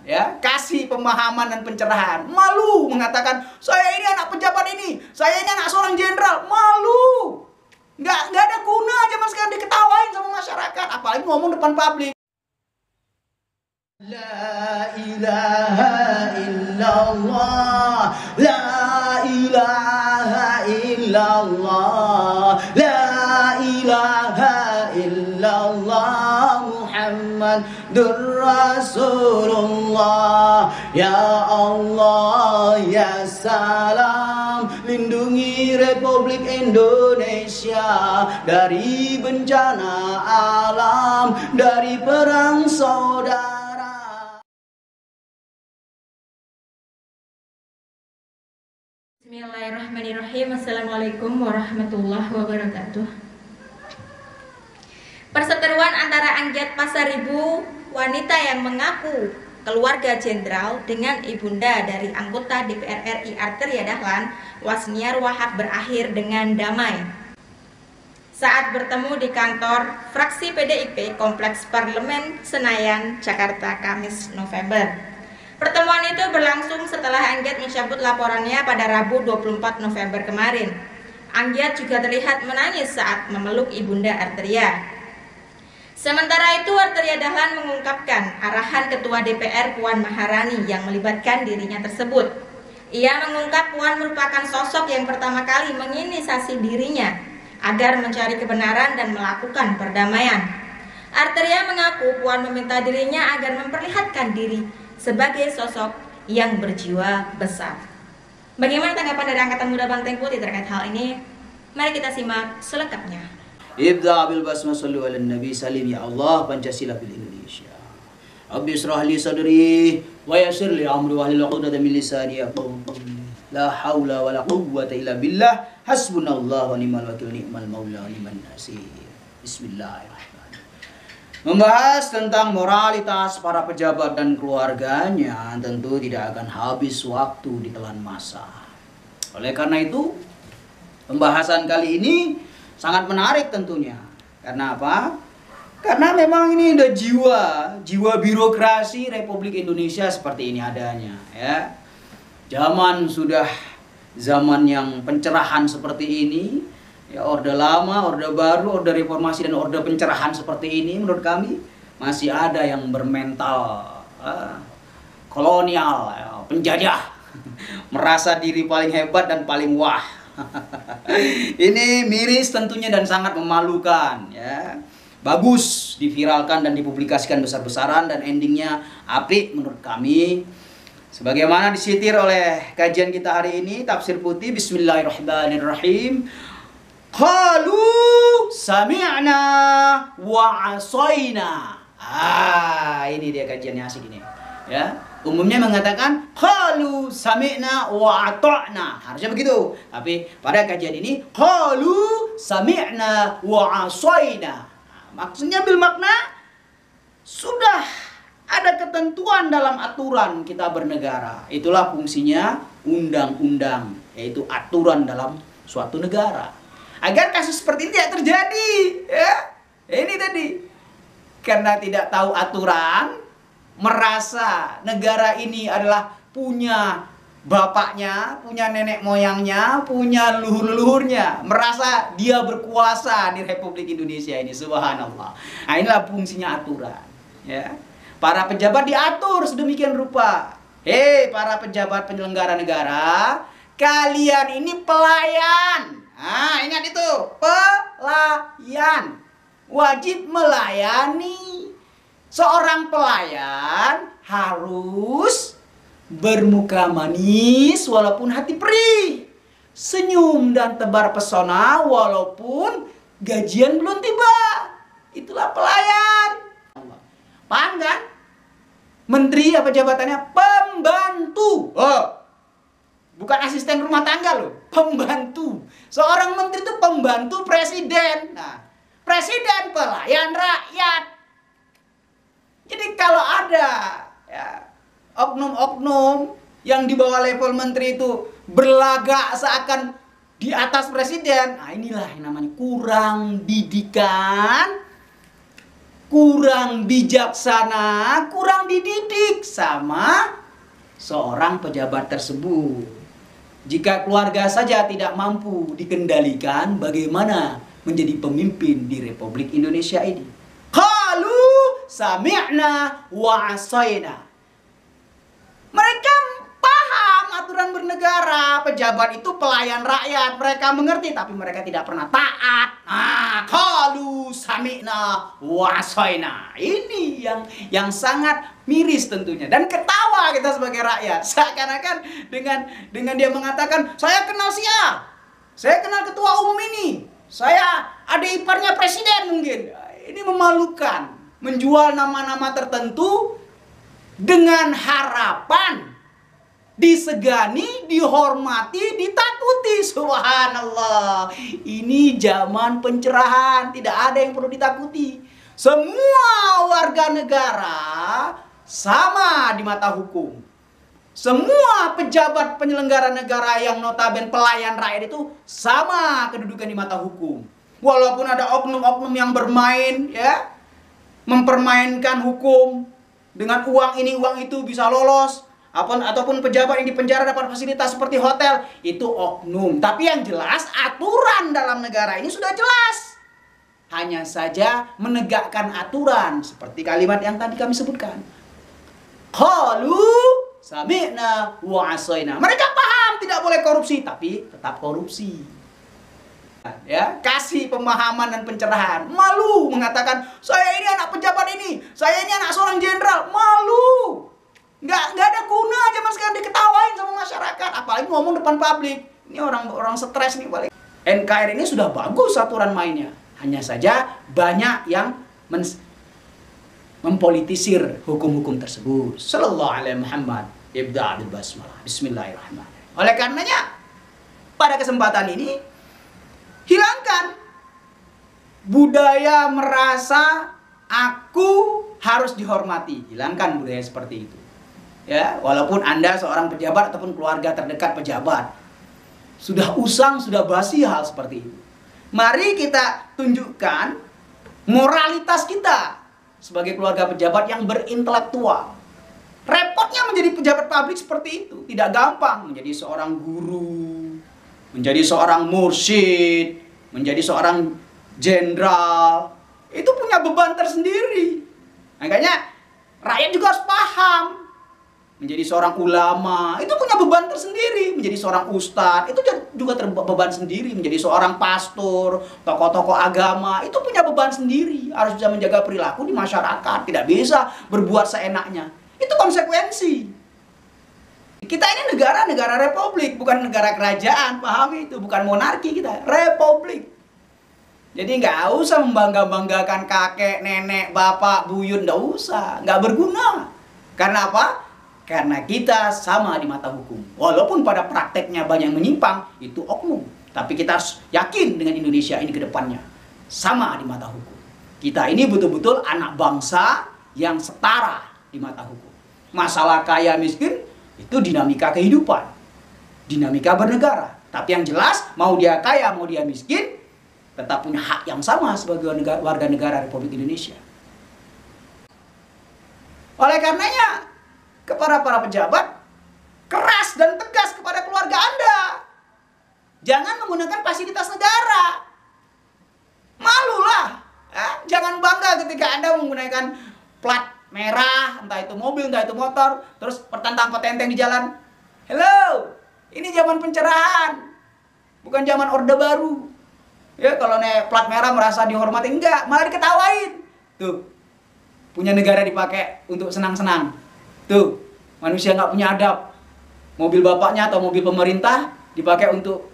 Ya, kasih pemahaman dan pencerahan. Malu mengatakan saya ini anak pejabat ini, saya ini anak seorang jenderal. Malu, nggak ada guna zaman sekarang diketawain sama masyarakat, apalagi ngomong depan publik. La ilaha illallah, la ilaha illallah, la ilaha illallah, Muhammadur Rasulullah. Ya Allah, ya salam, lindungi Republik Indonesia dari bencana alam, dari perang saudara. Bismillahirrahmanirrahim. Assalamualaikum warahmatullahi wabarakatuh. Perseteruan antara Anggiat Pasaribu, wanita yang mengaku keluarga jenderal, dengan ibunda dari anggota DPR RI Arteria Dahlan, Wasniar Wahab, berakhir dengan damai saat bertemu di kantor fraksi PDIP Kompleks Parlemen Senayan, Jakarta, Kamis November. Pertemuan itu berlangsung setelah Anggiat mencabut laporannya pada Rabu 24 November kemarin. Anggiat juga terlihat menangis saat memeluk ibunda Arteria. Sementara itu, Arteria Dahlan mengungkapkan arahan Ketua DPR Puan Maharani yang melibatkan dirinya tersebut. Ia mengungkap Puan merupakan sosok yang pertama kali menginisiasi dirinya agar mencari kebenaran dan melakukan perdamaian. Arteria mengaku Puan meminta dirinya agar memperlihatkan diri sebagai sosok yang berjiwa besar. Bagaimana tanggapan dari Angkatan Muda Banteng Putih terkait hal ini? Mari kita simak selengkapnya. Ibda bil basmah sallu ala nabi salim. Ya Allah, Pancasila fil Indonesia. Rabbi israh li sadri wa yassir li amri wa hlul 'uqdatam min lisani yafqahu qawli. La haula wala quwwata illa billah. Hasbunallahu wa ni'mal wakil, ni'mal maula wa ni'man nasir. Bismillahirrahmanirrahim. Membahas tentang moralitas para pejabat dan keluarganya tentu tidak akan habis waktu ditelan masa. Oleh karena itu, pembahasan kali ini sangat menarik tentunya. Karena apa? Karena memang ini udah jiwa birokrasi Republik Indonesia seperti ini adanya, ya. Zaman yang pencerahan seperti ini, ya, orde lama, orde baru, orde reformasi, dan orde pencerahan seperti ini menurut kami masih ada yang bermental kolonial, ya, penjajah, merasa diri paling hebat dan paling wah. Ini miris tentunya dan sangat memalukan, ya. Bagus diviralkan dan dipublikasikan besar-besaran dan endingnya apik menurut kami. Sebagaimana disitir oleh kajian kita hari ini, tafsir putih. Bismillahirrahmanirrahim. Qalu sami'na wa asaina. Ini dia kajiannya asik ini. Ya, umumnya mengatakan qalu sami'na wa ata'na. Harusnya begitu. Tapi pada kajian ini qalu sami'na wa asaina. Maksudnya bil makna sudah ada ketentuan dalam aturan kita bernegara. Itulah fungsinya undang-undang, yaitu aturan dalam suatu negara. Agar kasus seperti ini tidak terjadi, ya. Ini tadi, karena tidak tahu aturan, merasa negara ini adalah punya bapaknya, punya nenek moyangnya, punya leluhur-leluhurnya, merasa dia berkuasa di Republik Indonesia ini, subhanallah. Nah, inilah fungsinya aturan, ya. Para pejabat diatur sedemikian rupa. Hei, para pejabat penyelenggara negara, kalian ini pelayan. Ingat itu, pelayan. Wajib melayani. Seorang pelayan harus bermuka manis walaupun hati perih, senyum dan tebar pesona walaupun gajian belum tiba. Itulah pelayan. Paham kan? Menteri apa jabatannya? Pembantu. Bukan asisten rumah tangga loh, pembantu. Seorang menteri itu pembantu presiden. Nah, presiden pelayan rakyat. Jadi kalau ada, ya, oknum-oknum yang di bawah level menteri itu berlagak seakan di atas presiden, nah inilah yang namanya kurang didikan kurang bijaksana, kurang dididik sama seorang pejabat tersebut. Jika keluarga saja tidak mampu dikendalikan, bagaimana menjadi pemimpin di Republik Indonesia ini? Qalu sami'na wa asaina. Mereka paham aturan bernegara, pejabat itu pelayan rakyat, mereka mengerti, tapi mereka tidak pernah taat. Qalu sami'na wa asaina. Ini yang sangat miris tentunya, dan ketawa kita sebagai rakyat. Seakan-akan dengan dia mengatakan, saya kenal si A, saya kenal ketua umum ini, saya adik iparnya presiden mungkin. Ini memalukan, menjual nama-nama tertentu dengan harapan disegani, dihormati, ditakuti. Subhanallah. Ini zaman pencerahan, tidak ada yang perlu ditakuti. Semua warga negara sama di mata hukum. Semua pejabat penyelenggara negara yang notabene pelayan rakyat itu sama kedudukan di mata hukum. Walaupun ada oknum-oknum yang bermain, ya, mempermainkan hukum, dengan uang ini uang itu bisa lolos, ataupun pejabat yang dipenjara dapat fasilitas seperti hotel, itu oknum. Tapi yang jelas aturan dalam negara ini sudah jelas. Hanya saja menegakkan aturan seperti kalimat yang tadi kami sebutkan. Qalu sami'na wa asaina. Mereka paham tidak boleh korupsi, tapi tetap korupsi. Ya, kasih pemahaman dan pencerahan. Malu mengatakan, saya ini anak pejabat ini, saya ini anak seorang jenderal. Malu. Nggak ada guna zaman sekarang diketawain sama masyarakat, apalagi ngomong depan publik. Ini orang stres nih balik. NKRI ini sudah bagus aturan mainnya. Hanya saja banyak yang mempolitisir hukum-hukum tersebut. Sallallahu alaihi Muhammad. Ibda' bil basmalah. Bismillahirrahmanirrahim. Oleh karenanya, pada kesempatan ini, hilangkan budaya merasa aku harus dihormati. Hilangkan budaya seperti itu. Ya, walaupun Anda seorang pejabat ataupun keluarga terdekat pejabat, sudah usang, sudah basi hal seperti itu. Mari kita tunjukkan moralitas kita sebagai keluarga pejabat yang berintelektual. Repotnya menjadi pejabat publik seperti itu. Tidak gampang menjadi seorang guru, menjadi seorang mursyid, menjadi seorang jenderal. Itu punya beban tersendiri. Makanya rakyat juga harus paham. Menjadi seorang ulama, itu punya beban tersendiri. Menjadi seorang ustadz, itu juga beban sendiri. Menjadi seorang pastor, tokoh-tokoh agama, itu punya beban sendiri. Harus bisa menjaga perilaku di masyarakat. Tidak bisa berbuat seenaknya. Itu konsekuensi. Kita ini negara republik, bukan negara kerajaan. Pahami itu, bukan monarki kita, republik. Jadi nggak usah membangga-banggakan kakek, nenek, bapak, buyut, nggak usah. Nggak berguna. Karena apa? Karena kita sama di mata hukum. Walaupun pada prakteknya banyak yang menyimpang, itu oknum. Tapi kita harus yakin dengan Indonesia ini ke depannya. Sama di mata hukum. Kita ini betul-betul anak bangsa yang setara di mata hukum. Masalah kaya miskin, itu dinamika kehidupan. Dinamika bernegara. Tapi yang jelas, mau dia kaya, mau dia miskin, tetap punya hak yang sama sebagai warga negara Republik Indonesia. Oleh karenanya, kepada para pejabat, keras dan tegas kepada keluarga Anda. Jangan menggunakan fasilitas negara. Malulah. Jangan bangga ketika Anda menggunakan plat merah, entah itu mobil, entah itu motor, terus pertentang petenteng di jalan. Hello, ini zaman pencerahan, bukan zaman Orde Baru. Ya, kalau naik plat merah merasa dihormati, enggak, malah diketawain. Tuh, punya negara dipakai untuk senang-senang. Tuh, manusia nggak punya adab. Mobil bapaknya atau mobil pemerintah dipakai untuk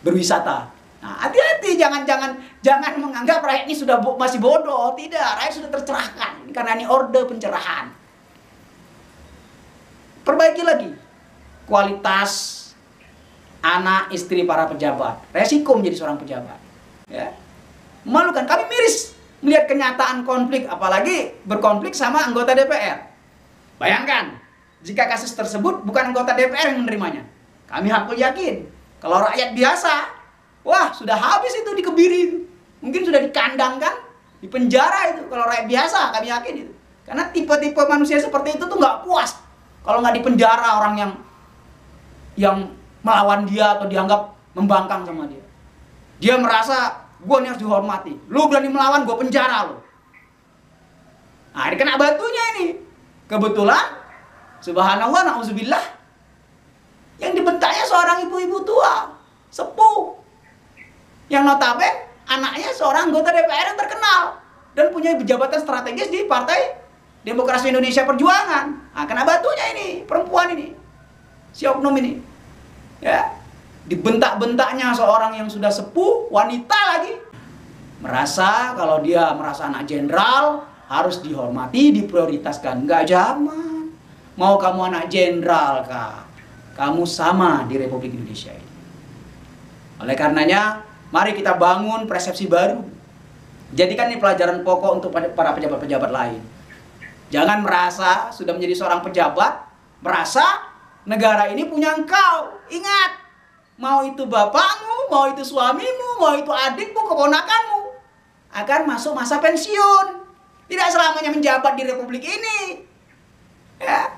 berwisata. Nah, hati-hati, jangan menganggap rakyat ini sudah masih bodoh. Tidak, rakyat sudah tercerahkan. Karena ini orde pencerahan. Perbaiki lagi kualitas anak istri para pejabat. Resiko menjadi seorang pejabat. Ya. Memalukan. Kami miris melihat kenyataan konflik, apalagi berkonflik sama anggota DPR. Bayangkan, jika kasus tersebut bukan anggota DPR yang menerimanya. Kami hakul yakin, kalau rakyat biasa, wah sudah habis itu dikebiri. Mungkin sudah dikandangkan, di penjara itu. Kalau rakyat biasa kami yakin itu. Karena tipe-tipe manusia seperti itu tuh nggak puas kalau nggak di penjara orang yang melawan dia atau dianggap membangkang sama dia. Dia merasa gue nih harus dihormati. Lu berani melawan, gue penjara lu. Nah, ini kena batunya ini. Kebetulan, subhanallah, na'udzubillah, yang dibentaknya seorang ibu-ibu tua, sepuh, yang notabene anaknya seorang anggota DPR yang terkenal dan punya jabatan strategis di Partai Demokrasi Indonesia Perjuangan. Nah, kena batunya ini, perempuan ini, si oknum ini, ya, dibentak-bentaknya seorang yang sudah sepuh, wanita lagi, merasa kalau dia merasa anak jenderal harus dihormati, diprioritaskan. Nggak zaman. Mau kamu anak jenderal kah? Kamu sama di Republik Indonesia ini. Oleh karenanya, mari kita bangun persepsi baru. Jadikan ini pelajaran pokok untuk para pejabat-pejabat lain. Jangan merasa sudah menjadi seorang pejabat, merasa negara ini punya engkau. Ingat, mau itu bapakmu, mau itu suamimu, mau itu adikmu, keponakanmu, akan masuk masa pensiun. Tidak selamanya menjabat di Republik ini. Ya,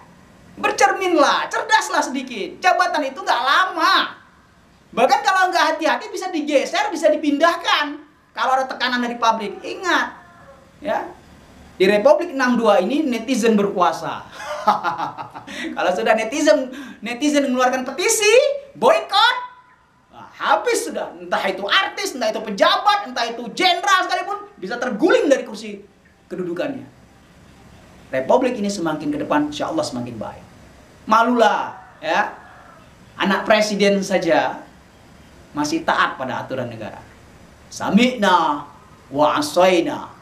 bercerminlah, cerdaslah sedikit. Jabatan itu gak lama. Bahkan kalau nggak hati-hati bisa digeser, bisa dipindahkan. Kalau ada tekanan dari pabrik, ingat, ya, di Republik 62 ini netizen berkuasa. Kalau sudah netizen mengeluarkan petisi, boykot, nah, habis sudah. Entah itu artis, entah itu pejabat, entah itu jenderal sekalipun bisa terguling dari kursi kedudukannya. Republik ini semakin ke depan, insya Allah semakin baik. Malulah, ya, anak presiden saja masih taat pada aturan negara. Sami'na wa asaina.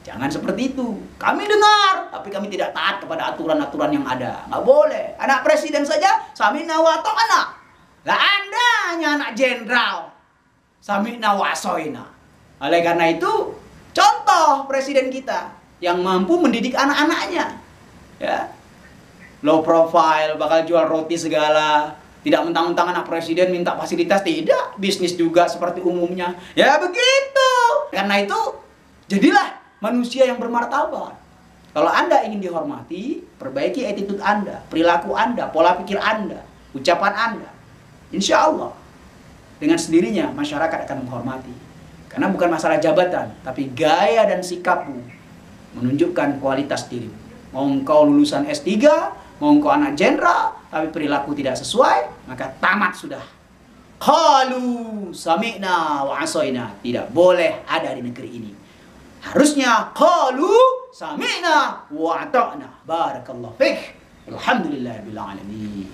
Jangan seperti itu. Kami dengar, tapi kami tidak taat kepada aturan-aturan yang ada. Nggak boleh. Anak presiden saja, sami'na wa ta'ana. Lah Anda hanya anak jenderal. Sami'na wa asaina. Oleh karena itu, contoh presiden kita yang mampu mendidik anak-anaknya. Ya. Low profile, bakal jual roti segala. Tidak mentang-mentang anak presiden minta fasilitas, tidak. Bisnis juga seperti umumnya. Ya begitu. Karena itu, jadilah manusia yang bermartabat. Kalau Anda ingin dihormati, perbaiki attitude Anda, perilaku Anda, pola pikir Anda, ucapan Anda. Insya Allah, dengan sendirinya masyarakat akan menghormati. Karena bukan masalah jabatan, tapi gaya dan sikapmu menunjukkan kualitas dirimu. Mau engkau lulusan S3, mau engkau anak jenderal, tapi perilaku tidak sesuai, maka tamat sudah. Qalu sami'na wa asaina. Tidak boleh ada di negeri ini. Harusnya qalu sami'na wa ata'na. Barakallahu fiik. Alhamdulillahirabbil alamin.